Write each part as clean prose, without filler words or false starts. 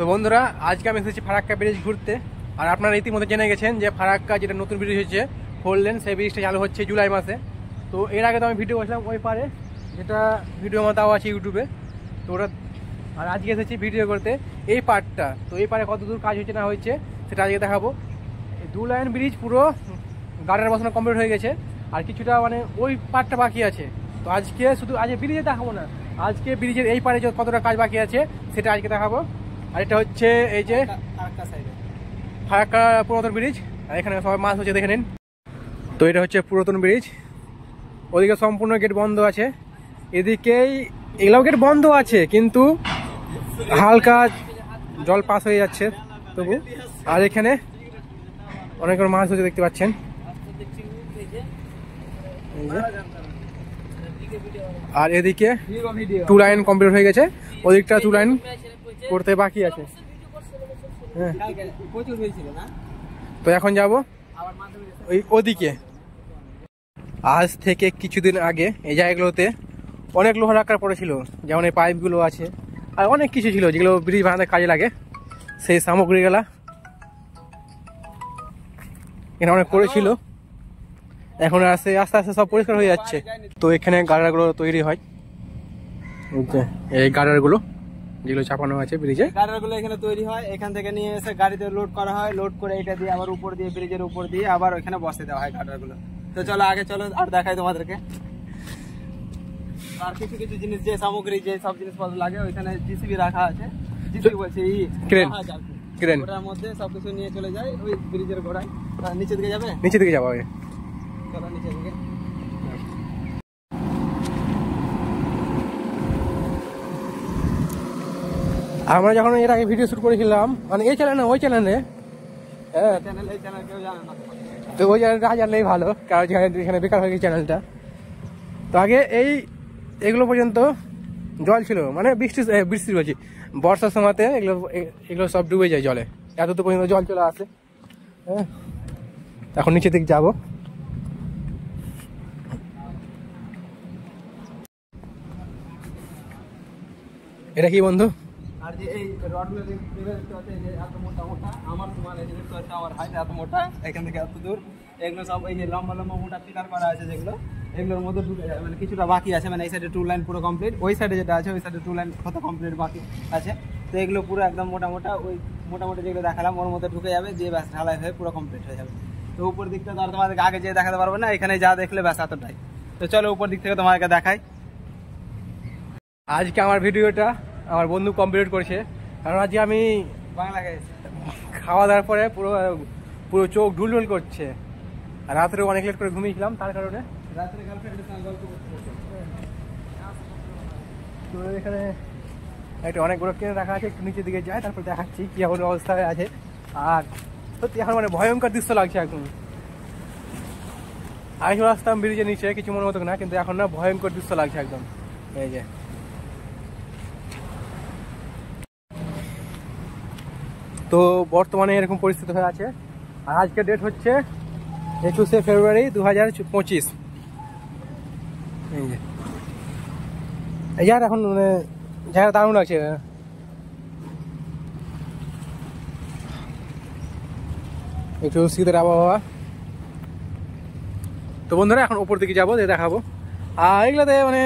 তো বন্ধুরা, আজকে আমি এসেছি ফারাক্কা ব্রিজ ঘুরতে। আর আপনারা ইতিমধ্যে জেনে গেছেন যে ফারাক্কা যেটা নতুন ব্রিজ হয়েছে 4 লেন, সেই ব্রিজটা চালু হচ্ছে জুলাই মাসে। তো এর আগে তো আমি ভিডিও করছিলাম ওই পারে, যেটা ভিডিও আমার তাও আছে ইউটিউবে। তো ওটা আর আজকে এসেছি ভিডিও করতে এই পার্টটা। তো এই পারে কত দূর কাজ হয়েছে না হয়েছে সেটা আজকে দেখাবো। এই 2 লাইন ব্রিজ পুরো গার্ডার বসানো কমপ্লিট হয়ে গেছে, আর কিছুটা মানে ওই পার্টটা বাকি আছে। তো আজকে শুধু আজকে ব্রিজে দেখাবো না, আজকে ব্রিজের এই পারে কতটা কাজ বাকি আছে সেটা আজকে দেখাবো। আর এটা হচ্ছে এই যে ফারাক্কা পুরাতন ব্রিজ, আর এখানে সবাই মাছ হচ্ছে দেখে নিন। তো এটা হচ্ছে পুরাতন ব্রিজ, ওদিকে সম্পূর্ণ গেট বন্ধ আছে, এদিকেই এগুলো গেট বন্ধ আছে কিন্তু হালকা জল পাস হয়ে যাচ্ছে তবু। আর এখানে অনেক মাছ হচ্ছে দেখতে পাচ্ছেন। আর এদিকে 2 লাইন কমপ্লিট হয়ে গেছে, ওদিকটা 2 লাইন করতে বাকি আছে। হ্যাঁ, তো এখন যাব ওদিকে। আজ থেকে কিছুদিন আগে এই জায়গাগুলোতে অনেক লোহার আকার পড়েছিল, যেমন এই পাইপগুলো আছে আর অনেক কিছু ছিল যেগুলো ব্রিজ বানাতে কাজে লাগে, সেই সামগ্রীগুলা এখানে অনেক পড়েছিল। এখন আস্তে আস্তে সব পরিষ্কার হয়ে যাচ্ছে। তো এখানে গার্ডারগুলো তৈরি হয়, এই গার্ডারগুলো যেগুলো চাপানো আছে ব্রিজে, গার্ডারগুলো এখানে তৈরি হয়। এখান থেকে নিয়ে এসে গাড়িতে লোড করা হয়, লোড করে এটা দিয়ে আবার উপর দিয়ে ব্রিজের উপর দিয়ে আবার ওখানে বসে দেওয়া হয় গার্ডারগুলো। তো চলো আগে চলো আর দেখাই তোমাদেরকে। আর কিছু কিছু জিনিস যে সামগ্রী যে সব জিনিসপত্র লাগে ওইখানে জিসিবি রাখা আছে, জিসিবি বলছে ক্রেন, ওটার মধ্যে সবকিছু নিয়ে চলে যায় ওই ব্রিজের গোড়ায়। নিচে দিকে যাবে, নিচে দিকে যাবো। চলো নিচে দিকে। আমরা যখন এর আগে ভিডিও শুট করেছিলাম মানে এই চ্যানেলে ওই চ্যানেলে, হ্যাঁ এই চ্যানেল কেউ জানে না, তো ওই চ্যানেলটা জানলেই ভালো, কারণ এখানে বেকার হয়ে গেছে চ্যানেলটা। তো আগে এগুলো পর্যন্ত জল ছিল, মানে বৃষ্টি বলছি বর্ষার সময়তে এগুলো সব ডুবে যায় জলে, এত পর্যন্ত জল চলে আসে। হ্যাঁ, এখন নিচে দিকে যাবো। এটা কি বন্ধু? আর যে এই রডগুলো দেখতে পাচ্ছেন যে এত মোটা মোটা, আমার তোমার এই দেখতে পাচ্ছেন আমার হাইট এত মোটা, এখান থেকে এত দূর। এগুলো সব এই যে লম্বা লম্বা মোটা পিলার করা আছে যেগুলো, এগুলোর মধ্যে ঢুকে যায়। মানে কিছুটা বাকি আছে, মানে এই সাইডে 2 লাইন পুরো কমপ্লিট, ওই সাইডে যেটা আছে ওই সাইডে 2 লাইন কত কমপ্লিট বাকি আছে। তো এগুলো পুরো একদম মোটা মোটা, ওই মোটামুটি যেগুলো দেখালাম ওর মধ্যে ঢুকে যাবে, দিয়ে ব্যাস ঢালাই হয়ে পুরো কমপ্লিট হয়ে যাবে। তো উপর দিকটা তো আর তোমাদেরকে আগে যেয়ে দেখাতে পারবো না, এখানে যা দেখলে ব্যাস এতটাই। তো চলো উপর দিক থেকে তোমাদেরকে দেখাই। আজকে আমার ভিডিওটা আমার বন্ধু কমপ্লিট করেছে, কারণ আজকে আমি বাংলা গেছি খাওয়া দাওয়ার পরে পুরো চোখ ঢুলঢুল করছে, আর রাত্রে অনেক লেট করে ঘুমিয়েছিলাম তার কারণে। রাত্রে গার্লফ্রেন্ডের সঙ্গে গল্প করতে। তো এখানে একটা অনেকগুলো কিনে রাখা আছে, একটু নিচের দিকে যায় তারপর দেখাচ্ছি কি এমন অবস্থায় আছে। আর সত্যি এখন মানে ভয়ঙ্কর দৃশ্য লাগছে এখন। আগে চলে আসতাম ব্রিজের নিচে কিছু মনে হতো না, কিন্তু এখন না ভয়ঙ্কর দৃশ্য লাগছে একদম। এই যে তো বর্তমানে এরকম পরিস্থিতি হয়ে আছে। আর আজকের ডেট হচ্ছে 21শে ফেব্রুয়ারি 2025। এই যে এখন মানে জায়গা দারুণ লাগছে, একটু শীতের আবহাওয়া। তো বন্ধুরা এখন উপর দিকে যাবো, দেখাবো। আর এগুলোতে মানে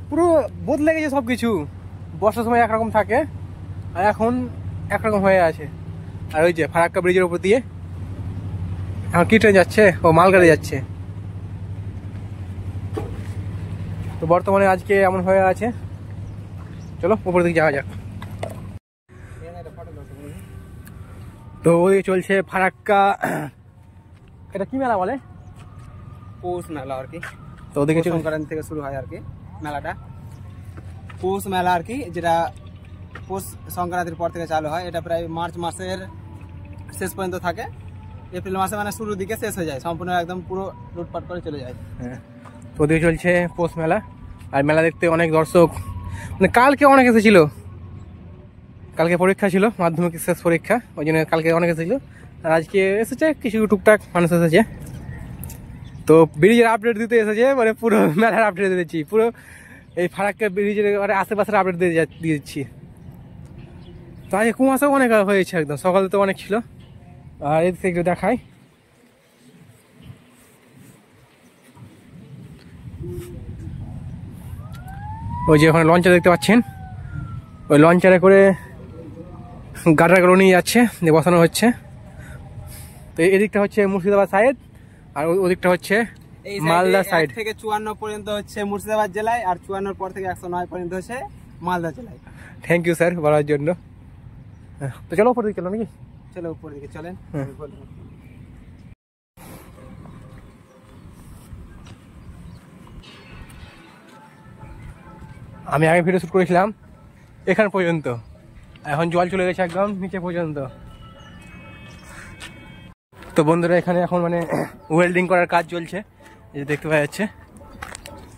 পুরো বদলে গেছে সব কিছু। বর্ষার সময় একরকম থাকে আর এখন একরকম হয়ে আছে। আর ওই যে ফারাক্কা ব্রিজের উপর দিয়ে এখন কি ট্রেন যাচ্ছে, ও মালগাড়ি যাচ্ছে। তো বর্তমানে আজকে এমন হয়ে আছে, চলো উপর দিকে যাওয়া যাক। তো ওই চলছে ফারাক্কা, এটা কি মেলা বলে? পৌষ মেলা আর কি। তো ওদিকে সংক্রান্তি থেকে শুরু হয় আর কি মেলাটা, পৌষ মেলা আর কি, যেটা পৌষ সংক্রান্তির পর থেকে চালু হয়। এটা প্রায় মার্চ মাসের শেষ পর্যন্ত থাকে, এপ্রিল মাসে মানে শুরুর দিকে শেষ হয়ে যায়, সম্পূর্ণ একদম পুরো লুটপাট করে চলে যায়। হ্যাঁ, তো ওদিকে চলছে পৌষ মেলা। আর মেলা দেখতে অনেক দর্শক, মানে কালকে অনেক এসেছিল, কালকে পরীক্ষা ছিল মাধ্যমিক শেষ পরীক্ষা, ওই জন্য কালকে অনেক এসেছিল। আর আজকে এসেছে কিছু টুকটাক মানুষ এসেছে। তো ব্রিজের আপডেট দিতে এসেছে, মানে পুরো মেলার আপডেট দিয়েছি, পুরো এই ফারাক্কা ব্রিজের আশেপাশের আপডেট দিয়ে দিচ্ছি। তো আজকে কুয়াশাও অনেক হয়েছে, একদম সকালে তো অনেক ছিল। আর এদিক থেকে দেখাই, ওই যে ওখানে লঞ্চার দেখতে পাচ্ছেন, ওই লঞ্চারে করে গাড়াগুলো নিয়ে যাচ্ছে, দিয়ে বসানো হচ্ছে। তো এদিকটা হচ্ছে মুর্শিদাবাদ সাইড, আর ওদিকটা হচ্ছে মালদা সাইড। থেকে 54 পর্যন্ত হচ্ছে মুর্শিদাবাদ জেলায়, আর 54 পর থেকে 109 পর্যন্ত হচ্ছে মালদা জেলায়। থ্যাংক ইউ স্যার বলার জন্য। তো চলো উপর দিকে চলো নাকি? চলো উপর দিকে চলেন। আমি আগে ভিডিও শুট করেছিলাম এখান পর্যন্ত, এখন জল চলে গেছে একদম নিচে পর্যন্ত। তো বন্ধুরা এখানে এখন মানে ওয়েল্ডিং করার কাজ চলছে, এই যে দেখতে পাওয়া যাচ্ছে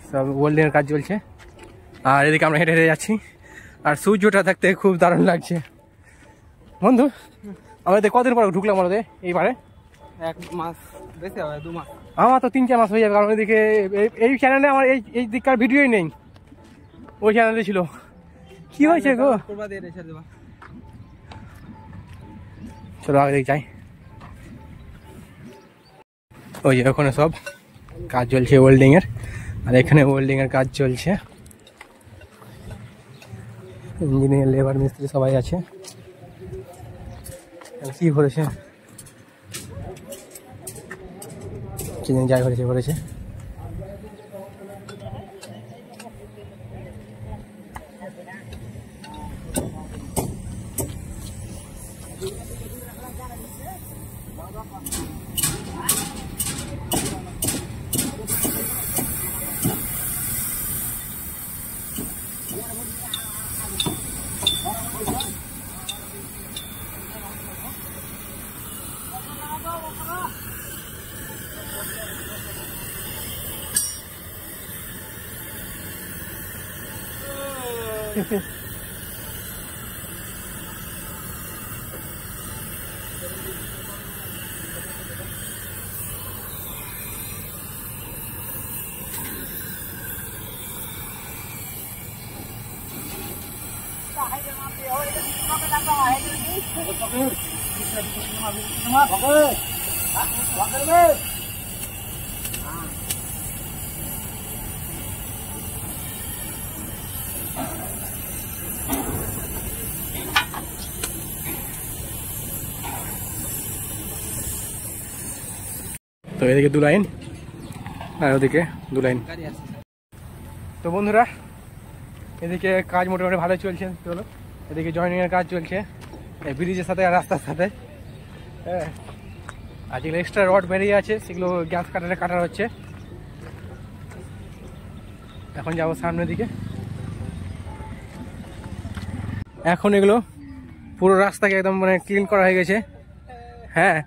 সব ওয়েল্ডিং এর কাজ চলছে। আর এদিকে আমরা হেঁটে হেঁটে যাচ্ছি, আর সূর্যটা দেখতে খুব দারুণ লাগছে। বন্ধু আমাদের কতদিন পর ঢুকলাম আমাদের এইবারে? 1 মাস বেশি হবে, 2 মাস। আমার তো 3-4 মাস হয়ে যাবে, কারণ এদিকে এই চ্যানেলে আমার এই দিককার ভিডিওই নেই, ওই চ্যানেলে ছিল। কি হয়েছে গো? চলো আগে দিকে যাই। ওই যে ওখানে সব কাজ চলছে ওয়েল্ডিং এর, আর এখানে ওয়েল্ডিং এর কাজ চলছে। ইঞ্জিনিয়ার, লেবার, মিস্ত্রি সবাই আছে। কি করেছে যাই করেছে। তো এদিকে 2 লাইন আর ওদিকে 2 লাইন। তো বন্ধুরা এদিকে কাজ মোটামুটি ভালো চলছে। চলো এদিকে জয়েনিং এর কাজ চলছে এই ব্রিজের সাথে আর রাস্তার সাথে। হ্যাঁ, আর যেগুলো এক্সট্রা রড বেরিয়ে আছে সেগুলো গ্যাস কাটারে কাটা হচ্ছে। এখন যাবো সামনের দিকে। এখন এগুলো পুরো রাস্তাকে একদম মানে ক্লিন করা হয়ে গেছে। হ্যাঁ,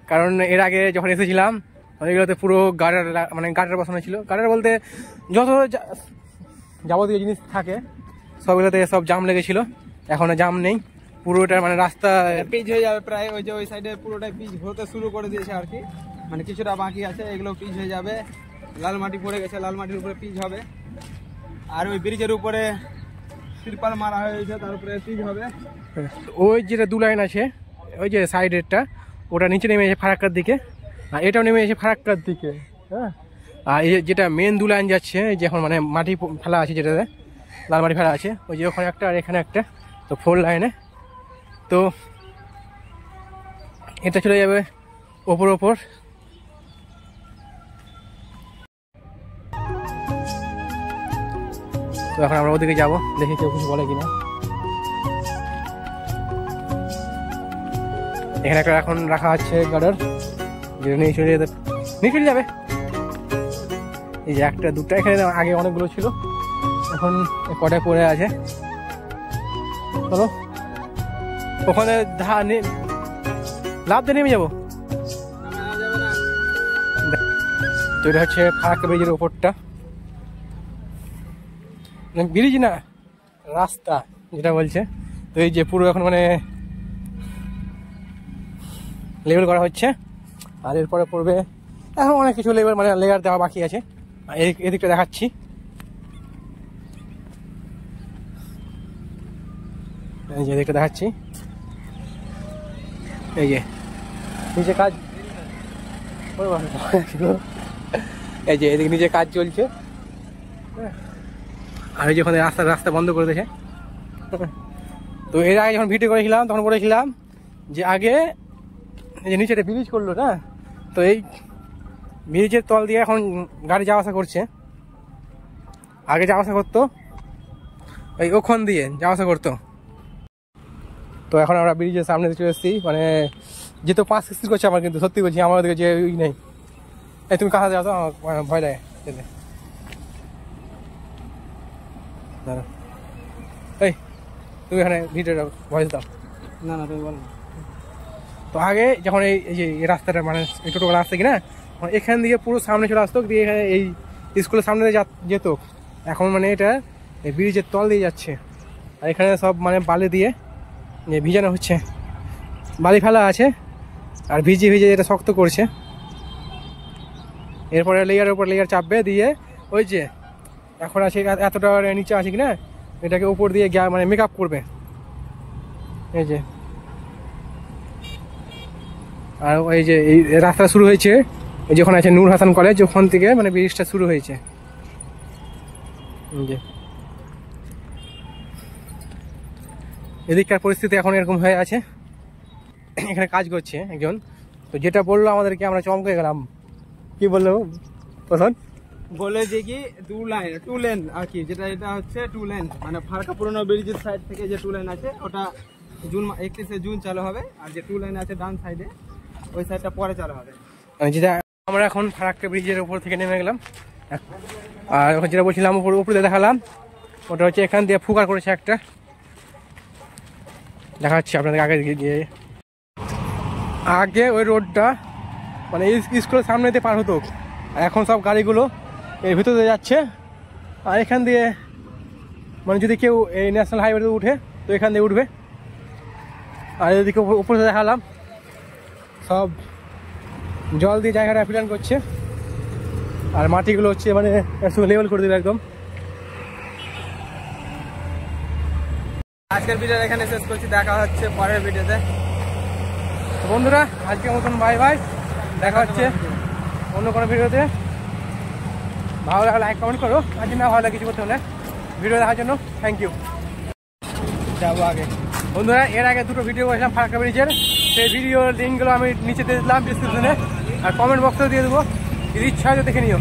কারণ এর আগে যখন এসেছিলাম এগুলোতে পুরো গার্ডার মানে গার্ডার বসানো ছিল। গার্ডার বলতে যত যাবতীয় জিনিস থাকে সবগুলোতে সব জাম লেগেছিল, এখন জাম নেই। পুরোটা মানে রাস্তা পিচ হয়ে যাবে প্রায়। ওই যে ওই সাইডে পুরোটাই পিচ হতে শুরু করে দিয়েছে আর কি, মানে কিছুটা বাকি আছে, এগুলো পিচ হয়ে যাবে। লাল মাটি পড়ে গেছে, লাল মাটির উপরে পিচ হবে। আর ওই ব্রিজের উপরে তিরপাল মারা হয়েছে, তার উপরে পিচ হবে। ওই যেটা 2 লাইন আছে ওই যে সাইডেরটা, ওটা নিচে নেমে এসে ফারাক্কার দিকে, আর এটাও নেমে এসে ফারাক্কার দিকে। হ্যাঁ, আর এই যেটা মেন 2 লাইন যাচ্ছে যখন মানে মাটি ফেলা আছে, যেটাতে লাল মাটি ফেলা আছে, ওই যে ওখানে একটা আর এখানে একটা, তো 4 লাইনে। তো এটা চলে যাবে ওপর। তো এখন আমরা ওদিকে যাবো, দেখি কেউ কিছু বলে কিনা। এখানে একটা এখন রাখা আছে গার্ডার, যেটা নিয়ে চলে যাবে। এই যে 1টা 2টা এখানে আগে অনেকগুলো ছিল, এখন কটা পড়ে আছে। চলো ওখানে লাভ দিয়ে নেমে যাবো। তো এটা হচ্ছে ফারাক্কা ব্রিজের ওপরটা, ব্রিজ না রাস্তা যেটা বলছে। তো এই যে পুরো এখন মানে লেভেল করা হচ্ছে, আর এরপরে পড়বে এখন অনেক কিছু লেভেল মানে লেয়ার দেওয়া বাকি আছে। এদিকটা দেখাচ্ছি, এই যে এদিকটা দেখাচ্ছি। এই যে নিচে কাজ, এই যে এদিকে নিচে কাজ চলছে, আর এই যে ওখানে রাস্তা বন্ধ করে দিয়েছে। তো এর আগে যখন ভিডিও করেছিলাম তখন বলেছিলাম যে আগে এই যে নিচে একটা ব্রিজ করলো না, তো এই ব্রিজের তল দিয়ে এখন গাড়ি যাওয়া আসা করছে। আগে যাওয়া আসা করতো এই ওখান দিয়ে যাওয়া আসা করতো। তো এখন আমরা ব্রিজের সামনে চলে এসেছি, মানে যেহেতু 5 কিস্তি করছে আমার, কিন্তু সত্যি বলছি আমার ওদিকে যে ওই নেই। এই তুমি কাছে যাও তো, আমার ভয় লাগে যেতে। দাঁড়া, এই তুমি এখানে ভিডিওটা ভয়েস দাও। না না তুমি বলো। তো আগে যখন এই যে এই রাস্তাটা মানে এই টোটোগুলো আসছে কিনা, এখান দিয়ে পুরো সামনে চলে আসতো, দিয়ে এখানে এই স্কুলের সামনে দিয়ে যেত। এখন মানে এটা এই ব্রিজের তল দিয়ে যাচ্ছে, আর এখানে সব মানে বালি দিয়ে ভিজানো হচ্ছে, বালি ফেলা আছে আর ভিজে ভিজে এটা শক্ত করছে। এরপরে লেয়ারের উপর লেয়ার চাপবে, দিয়ে ওই যে এখন আছে এতটা নিচে আছে কিনা এটাকে উপর দিয়ে মানে মেকআপ করবে। এই যে আর ওই যে এই রাস্তা শুরু হয়েছে, ওই যখন আছে নূর হাসান কলেজ, ওখান থেকে মানে ব্রিজটা শুরু হয়েছে। যে এদিককার পরিস্থিতি এখন এরকম হয়ে আছে, এখানে কাজ করছে একজন। তো যেটা বললো আমাদেরকে, আমরা চমকে গেলাম। কি বললো পছন্দ? বলে যে কি টু লেন আর কি, যেটা এটা হচ্ছে 2 লেন, মানে ফারাক্কা পুরনো ব্রিজের সাইড থেকে যে 2 লেন আছে ওটা 31শে জুন চালু হবে, আর যে 2 লেন আছে ডান সাইডে ওই সাইডটা পরে চালু হবে। যেটা আমরা এখন ফারাক্কা ব্রিজের উপর থেকে নেমে গেলাম, আর ওখানে যেটা বলছিলাম উপরে দেখালাম, ওটা হচ্ছে এখান দিয়ে ফুকার করেছে একটা, দেখাচ্ছি আপনাদের আগে গিয়ে। আগে ওই রোডটা মানে স্কুলের সামনে দিয়ে পার হতো, আর এখন সব গাড়িগুলো এই ভিতর দিয়ে যাচ্ছে। আর এখান দিয়ে মানে যদি কেউ এই ন্যাশনাল হাইওয়েতে উঠে তো এখান দিয়ে উঠবে। আর এদিকে উপরে দেখালাম সব জল দিয়ে জায়গাটা ফিলান করছে, আর মাটিগুলো হচ্ছে মানে লেভেল করে দিল একদম। আজকের ভিডিও এখানে শেষ করছি, দেখা হচ্ছে পরের ভিডিওতে। বন্ধুরা আজকের মতন বাই বাই, দেখা হচ্ছে অন্য কোনো ভিডিওতে। ভালো লাগলে লাইক কমেন্ট করো, আর যদি না ভালো লাগে কিছু করতে হলে ভিডিও দেখার জন্য থ্যাংক ইউ। যাবো আগে বন্ধুরা, এর আগে দুটো ভিডিও করেছিলাম ফারাক্কা ব্রিজের, সেই ভিডিওর লিঙ্কগুলো আমি নিচে দিয়ে দিলাম ডিসক্রিপশনে, আর কমেন্ট বক্সেও দিয়ে দেবো, যদি ইচ্ছা হয় দেখে নিও।